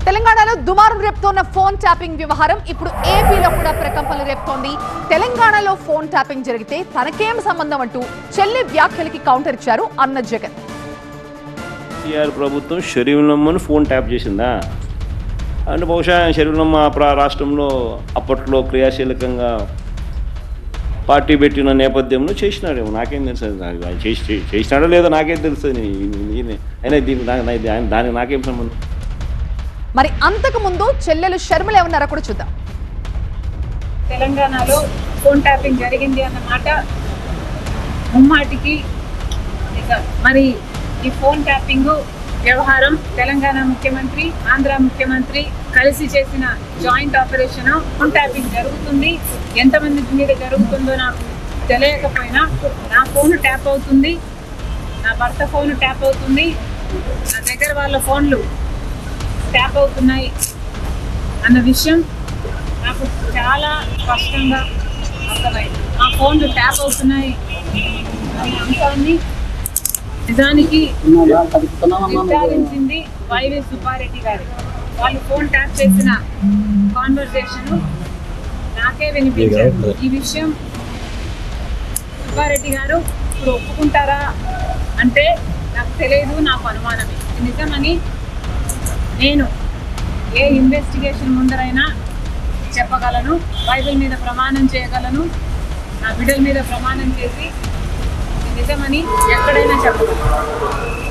తెలంగాణలో దుమారం రేపుతోన్న phone tapping వ్యవహారం ఇప్పుడు ఏపీలో కూడా ప్రకంపనలు రేపుతోంది. తెలంగాణలో ఫోన్ ట్యాపింగ్ జరిగితే తనకేం సంబంధం అంటూ చెల్లి వ్యాఖ్యలకి కౌంటర్ ఇచ్చారు అన్న జగన్. కేసీఆర్ ప్రభుత్వం షరీఫ్నమ్మను ఫోన్ ట్యాప్ చేసిందా అంటే బహుశా షరీఫ్నమ్మ రాష్ట్రంలో అప్పట్లో క్రియాశీలకంగా పార్టీ పెట్టిన నేపథ్యంలో చేసినాడేమో, నాకేం తెలుసు. చేసినాడో లేదో నాకేం తెలుసు. అయినా దానికి నాకేం సంబంధం. మరి అంతకు ముందు చెల్లెలు షర్మిల ఏమన్నారో కూడా చూద్దాం. తెలంగాణలో ఫోన్ ట్యాపింగ్ జరిగింది అన్నమాట ముమ్మాటికి. మరి ఈ ఫోన్ ట్యాపింగ్ వ్యవహారం తెలంగాణ ముఖ్యమంత్రి, ఆంధ్ర ముఖ్యమంత్రి కలిసి చేసిన జాయింట్ ఆపరేషన్. ఫోన్ ట్యాపింగ్ జరుగుతుంది, ఎంతమంది మీద జరుగుతుందో నాకు తెలియకపోయినా నా ఫోన్ ట్యాప్ అవుతుంది, నా భర్త ఫోన్ ట్యాప్ అవుతుంది, నా దగ్గర వాళ్ళ ఫోన్లు ట్యాప్ అవుతున్నాయి అన్న విషయం నాకు చాలా స్పష్టంగా అర్థమైంది. ఆ ఫోన్లు ట్యాప్ అవుతున్నాయి అనే అంశాన్ని నిజానికి నిర్ధారించింది వైవి సుబ్బారెడ్డి గారు. వాళ్ళు ఫోన్ ట్యాప్ చేసిన కాన్వర్సేషన్ నాకే వినిపించారు. ఈ విషయం సుబ్బారెడ్డి గారు ఇప్పుడు ఒప్పుకుంటారా అంటే నాకు తెలియదు, నాకు అనుమానమే. నిజమని నేను ఏ ఇన్వెస్టిగేషన్ ముందరైనా చెప్పగలను, బైబిల్ మీద ప్రమాణం చేయగలను, నా బిడ్డల మీద ప్రమాణం చేసి నిజమని ఎక్కడైనా చెప్పగలను.